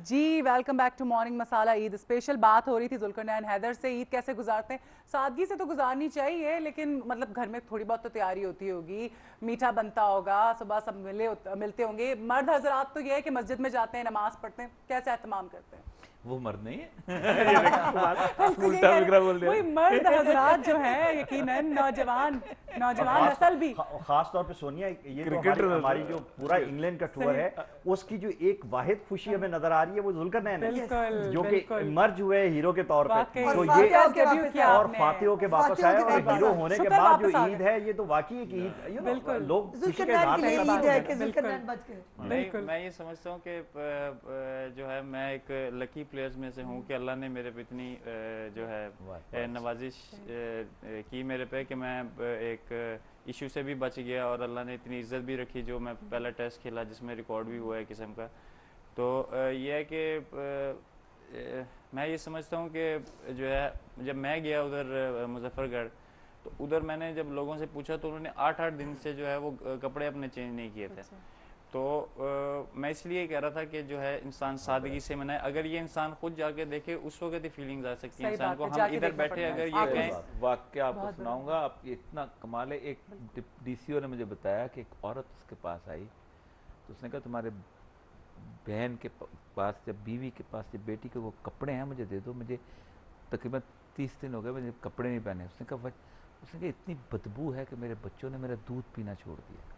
Ji welcome back to morning Masala. Eid special बात हो रही थी जुल्करनैन हैदर से, ईद कैसे गुजारते हैं। सादगी से तो गुजारनी चाहिए, लेकिन मतलब घर में थोड़ी बहुत तो तैयारी होती होगी, मीठा बनता होगा, सुबह सब मिलते होंगे। मर्द हजरात तो ये है कि मस्जिद में जाते हैं, नमाज पढ़ते हैं, कैसे एहतमाम करते हैं? वो मर्द नहीं है। उल्टा बिगड़ा बोल दिया। वही मर्द हजरात जो है, यकीनन नौजवान नस्ल भी, खास तौर पे सोनिया, ये तो हमारी जो पूरा इंग्लैंड का टूर है, उसकी जो एक वाहिद खुशी हमें नजर आ रही है वो जुल्करनैन है, जो कि मर्ज हुए हीरो के तौर पे। तो ये और फातिहों के वापस आए और हीरो होने के बाद जो ईद है, ये तो वाकई एक ईद, लोग मैं ये समझता हूँ कि जो है मैं एक लकी प्लेयर्स में से हूँ कि अल्लाह ने मेरे पे इतनी जो है नवाजिश की मेरे पे कि मैं एक इशू से भी बच गया और अल्लाह ने इतनी इज्जत भी रखी। जो मैं पहला टेस्ट खेला जिसमें रिकॉर्ड भी हुआ है किस्म का, तो ये है कि मैं ये समझता हूँ कि जो है जब मैं गया उधर मुजफ्फरगढ़, तो उधर मैंने जब लोगों से पूछा तो उन्होंने 8-8 दिन से जो है वो कपड़े अपने चेंज नहीं किए थे। तो मैं इसलिए कह रहा था कि जो है इंसान सादगी से मनाए। अगर ये इंसान खुद जाके देखे उस वक्त ही फीलिंग्स आ सकती है इंसान को। हम इधर बैठे अगर ये कहें, वाकया आपको सुनाऊंगा, आप इतना कमाल है। एक डीसीओ ने मुझे बताया कि एक औरत उसके पास आई, तो उसने कहा तुम्हारे बहन के पास या बीवी के पास या बेटी के वो कपड़े हैं, मुझे दे दो, मुझे तकरीबन 30 दिन हो गए मुझे कपड़े नहीं पहने। उसने कहा इतनी बदबू है कि मेरे बच्चों ने मेरा दूध पीना छोड़ दिया।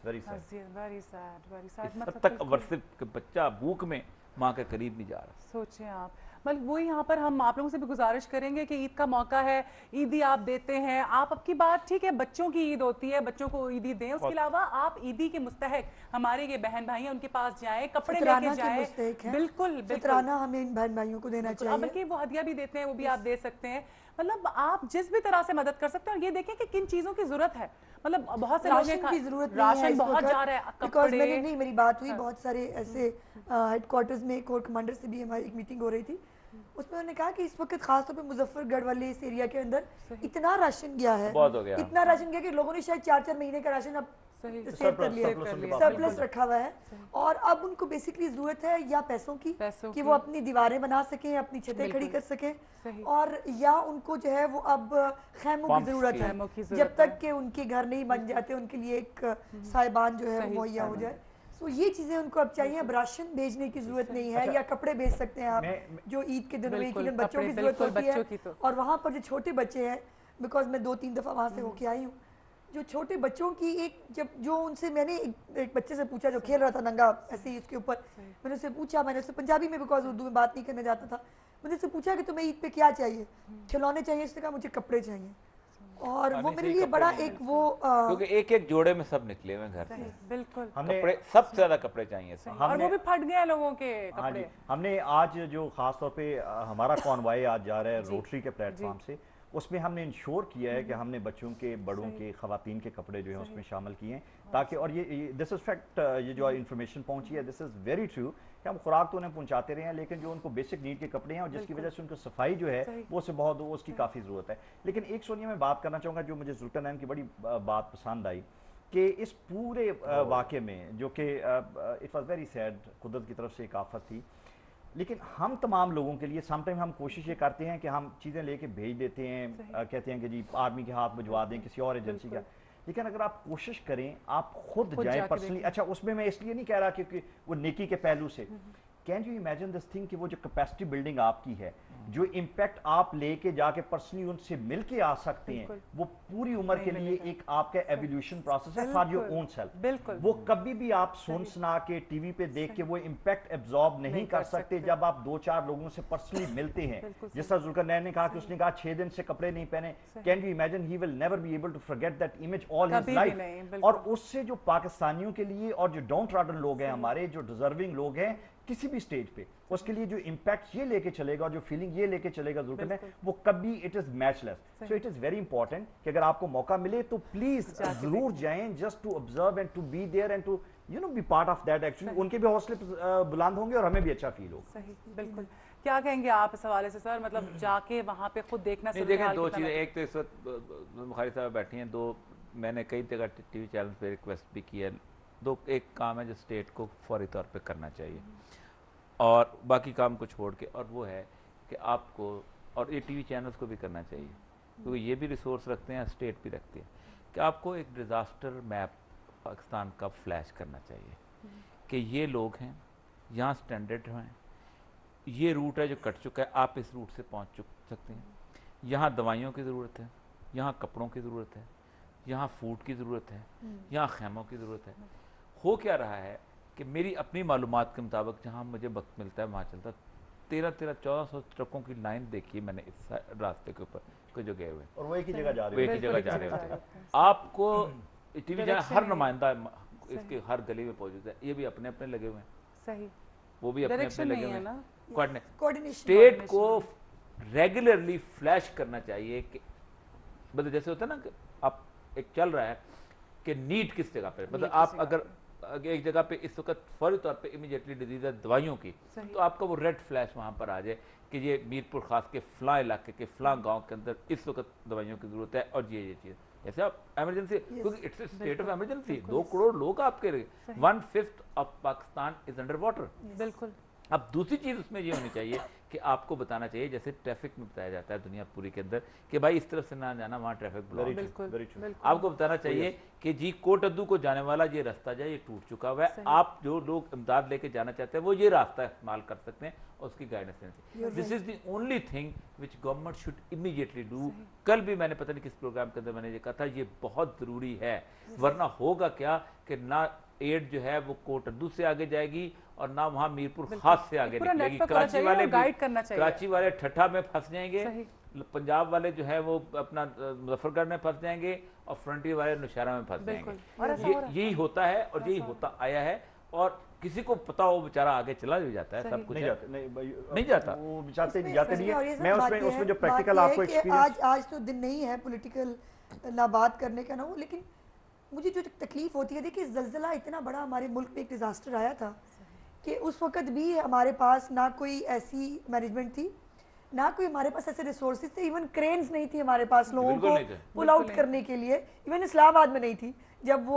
very sad। मतलब तक सिर्फ बच्चा भूख में माँ के करीब नहीं जा रहा। सोचें आप, मतलब वो यहाँ पर हम आप लोगों से भी गुजारिश करेंगे कि ईद का मौका है, ईदी आप देते हैं, आप आपकी बात ठीक है, बच्चों की ईद होती है, बच्चों को ईदी दें, उसके अलावा आप ईदी के मुस्तहक हमारे ये बहन भाई हैं उनके पास जाएं, कपड़े लेके जाएं। बिल्कुल फितराना हमें इन बहन भाइयों को देना चाहिए, बल्कि वो हदिया भी देते हैं, वो भी आप दे सकते हैं। मतलब आप जिस भी तरह से मदद कर सकते हैं। और ये देखें कि किन चीजों की जरूरत है, मतलब बहुत से राशन की जरूरत राशन बहुत जा रहा है, बिकॉज़ मैंने नहीं, मेरी बात हुई बहुत सारे ऐसे हेडक्वार्टर्स में कोर कमांडर से भी हमारी एक मीटिंग हो रही थी, उसमें उन्होंने कहा कि इस वक्त खासतौर पे मुजफ्फरगढ़ वाले इस एरिया के अंदर इतना राशन गया है, बहुत हो गया, इतना राशन गया कि लोगों ने शायद 4-4 महीने का राशन अब सेव कर लिया, सरप्लस रखा हुआ है। और अब उनको बेसिकली जरूरत है या पैसों की कि वो अपनी दीवारें बना सकें, अपनी छतें खड़ी कर सकें, और या उनको जो है वो अब खैमों की जरूरत है, जब तक कि उनके घर नहीं बन जाते उनके लिए एक साहिबान जो है मुहैया हो जाए। तो ये चीजें उनको अब चाहिए। अब राशन भेजने की जरूरत नहीं है, या कपड़े भेज सकते हैं आप जो ईद के दिनों में बच्चों की जरूरत होती है। और वहाँ पर जो छोटे बच्चे हैं, बिकॉज मैं 2-3 दफा वहाँ से होके आई हूँ, जो छोटे बच्चों की जो उनसे मैंने एक बच्चे से पूछा जो खेल रहा था नंगा ऐसे ही इसके ऊपर, मैंने उससे पूछा, मैंने उससे पंजाबी में, बिकॉज उर्दू में बात नहीं करना चाहता था, मैंने उससे पूछा कि तुम्हें ईद पे क्या चाहिए? खिलौने चाहिए? उसने कहा मुझे कपड़े चाहिए। और वो मेरे लिए बड़ा एक वो क्योंकि एक जोड़े में सब निकले हुए घर से, बिल्कुल कपड़े सबसे ज्यादा कपड़े चाहिए, और वो भी फट गए लोगों के कपड़े। हमने आज जो खास तौर पे हमारा कॉन्वॉय आज जा रहा है रोटरी के प्लेटफॉर्म से, उसमें हमने इंश्योर किया है कि हमने बच्चों के, बड़ों के, खवातीन के कपड़े जो हैं उसमें शामिल किए हैं, ताकि, और ये दिस इज फैक्ट, ये जो इन्फॉर्मेशन पहुंची है दिस इज़ वेरी ट्रू कि हम खुराक तो उन्हें पहुंचाते रहे हैं, लेकिन जो उनको बेसिक नीड के कपड़े हैं और जिसकी वजह से उनको सफाई जो है वो से बहुत उसकी काफ़ी ज़रूरत है। लेकिन एक सोनिया मैं बात करना चाहूँगा जो मुझे जुल्करनैन की बड़ी बात पसंद आई कि इस पूरे वाक़े में, जो कि इट वॉज़ वेरी सैड, कुदरत की तरफ से एक आफत थी, लेकिन हम तमाम लोगों के लिए समटाइम हम कोशिश ये करते हैं कि हम चीज़ें लेके भेज देते हैं, कहते हैं कि जी आर्मी के हाथ भिजवा दें, किसी और एजेंसी का। लेकिन अगर आप कोशिश करें, आप खुद जाएं पर्सनली, अच्छा उसमें मैं इसलिए नहीं कह रहा क्योंकि वो नेकी के पहलू से, can you imagine this thing कि वो जो कैपेसिटी बिल्डिंग आपकी है, जो इम्पैक्ट आप लेके जाके पर्सनली उनसे मिल के आ सकते हैं, वो पूरी उम्र के लिए एक आपका एवोल्यूशन प्रोसेस है फॉर योर ओन सेल्फ। वो कभी भी आप सुन सुना के टीवी पे देख के वो इम्पैक्ट एब्जॉर्ब नहीं कर सकते जब आप 2-4 लोगों से पर्सनली मिलते हैं। जिस तरह जुल्करनैन ने कहा कि उसने कहा 6 दिन से कपड़े नहीं पहने, can you imagine he will never be able to forget that image all his life. और उससे जो पाकिस्तानियों के लिए और जो डाउन ट्रॉडन लोग हैं हमारे, जो डिजर्विंग लोग हैं किसी भी स्टेज पे, उसके लिए जो इम्पैक्ट ये लेके चलेगा और जो फीलिंग ये लेके चलेगा जुल्करनैन, वो कभी it is matchless. So it is very important कि अगर आपको मौका मिले तो प्लीज जरूर जाएं, just to observe and to be there and to be part of that. Actually उनके भी हौसले बुलंद होंगे और हमें भी अच्छा फील होगा। सही, बिल्कुल। क्या कहेंगे आप इस हवाले से सर, मतलब जाके वहाँ पे खुद देखना? देखें, दो चीज़ें, एक तो इस वक्त बुखारी साहब बैठी हैं, दो मैंने कई जगह टीवी चैनल पे रिक्वेस्ट भी की है, दो एक काम है जो स्टेट को फौरी तौर पे करना चाहिए। اور باقی کام کو چھوڑ کے، اور وہ ہے کہ آپ کو، اور یہ ٹی وی چینلز کو بھی کرنا چاہیے کیونکہ یہ بھی ریسورس رکھتے ہیں، اسٹیٹ بھی رکھتے ہیں، کہ آپ کو ایک ڈیزاسٹر میپ پاکستان کا فلیش کرنا چاہیے کہ یہ لوگ ہیں، یہاں سٹینڈرڈ ہیں، یہ روٹ ہے جو کٹ چکا ہے، آپ اس روٹ سے پہنچ سکتے ہیں، یہاں دوائیوں کی ضرورت ہے، یہاں کپڑوں کی ضرورت ہے، یہاں فوڈ کی ضرورت ہے، یہاں خیموں کی ضرورت ہے۔ ہو کیا رہا ہے کہ میری اپنی معلومات کے مطابق جہاں مجھے وقت ملتا ہے وہاں چلتا 1300-1400 ٹرکوں کی لائن دیکھی میں نے اس راستے کے اوپر کو جو گئے ہوئے، اور وہ ایک ہی جگہ جا رہے ہوتے ہیں۔ آپ کو ٹی وی ہر نمائندہ اس کے ہر گلی میں موجود ہے، یہ بھی اپنے اپنے لگے ہوئے ہیں، صحیح، وہ بھی اپنے اپنے لگے ہوئے ہیں۔ اسٹیٹ کو ریگولرلی فلیش کرنا چاہیے کہ مطلب جیسے ہوتا ہے نا کہ آپ ایک چل رہا ہے کہ نیڈ کس جگہ پہ، مطلب آپ اگر ایک جگہ پہ اس وقت فوری طور پہ امیڈیٹلی ڈیزیز ہے دوائیوں کی، تو آپ کا وہ ریڈ فلیش وہاں پر آ جائے کہ یہ میر پور خاص کے فلاں علاقے کے فلاں گاؤں کے اندر اس وقت دوائیوں کی ضرورت ہے، اور یہ چیز جیسے آپ ایمرجنسی، کیونکہ it's a state of emergency, 2 crore لوگ آپ کے 1/5 of Pakistan is under water. بالکل۔ اب دوسری چیز اس میں یہ ہونی چاہیے کہ آپ کو بتانا چاہیے جیسے ٹریفک میں بتایا جاتا ہے دنیا پوری کے اندر کہ بھائی اس طرف سے نہ جانا، وہاں ٹریفک بلاک ہے۔ آپ کو بتانا چاہیے کہ جی کوٹ ادو کو جانے والا یہ راستہ جو ہے یہ ٹوٹ چکا ہوا ہے، آپ جو لوگ امداد لے کے جانا چاہتے ہیں وہ یہ راستہ استعمال کر سکتے ہیں، اور اس کی گائیڈنس دینی۔ This is the only thing which government should immediately do. کل بھی میں نے پتہ نہیں کس پروگرام کے اندر میں نے یہ کہا تھا یہ بہت ضروری ہے، ورنہ ہوگا کیا کہ نہ ایڈ جو ہے وہ کوٹ ادو سے آگے جائے گی اور نہ وہاں میر پور خاص سے آگے نکلے گی۔ کراچی والے ٹھٹھا میں پھنس جائیں گے، پنجاب والے جو ہے وہ اپنا مظفر گڑھ میں پھنس جائیں گے، اور فرنٹیئر والے نوشہرہ میں پھنس جائیں گے۔ یہی ہوتا ہے اور یہی ہوتا آیا ہے، اور کسی کو پتا ہو بیچارہ آگے چلا بھی جاتا ہے، سب کچھ نہیں جاتا، وہ جاتے نہیں ہے۔ میں اس میں جو پریکٹیکل آپ کو ایکسپیرینس، آج تو دن نہیں ہے پولیٹیکل نہ بات کرنے کا نہ وہ، لیکن مجھے جو تکلیف ہوتی ہے، دیکھیے زلزلہ اتنا بڑا ہمارے ملک میں ایک ڈیزاسٹر آیا تھا کہ اس وقت بھی ہمارے پاس نہ کوئی ایسی مینجمنٹ تھی، نہ کوئی ہمارے پاس ایسے ریسورسز تھے، ایون کرینز نہیں تھی ہمارے پاس لوگوں کو پل آؤٹ کرنے کے لیے، ایون اسلام آباد میں نہیں تھی جب وہ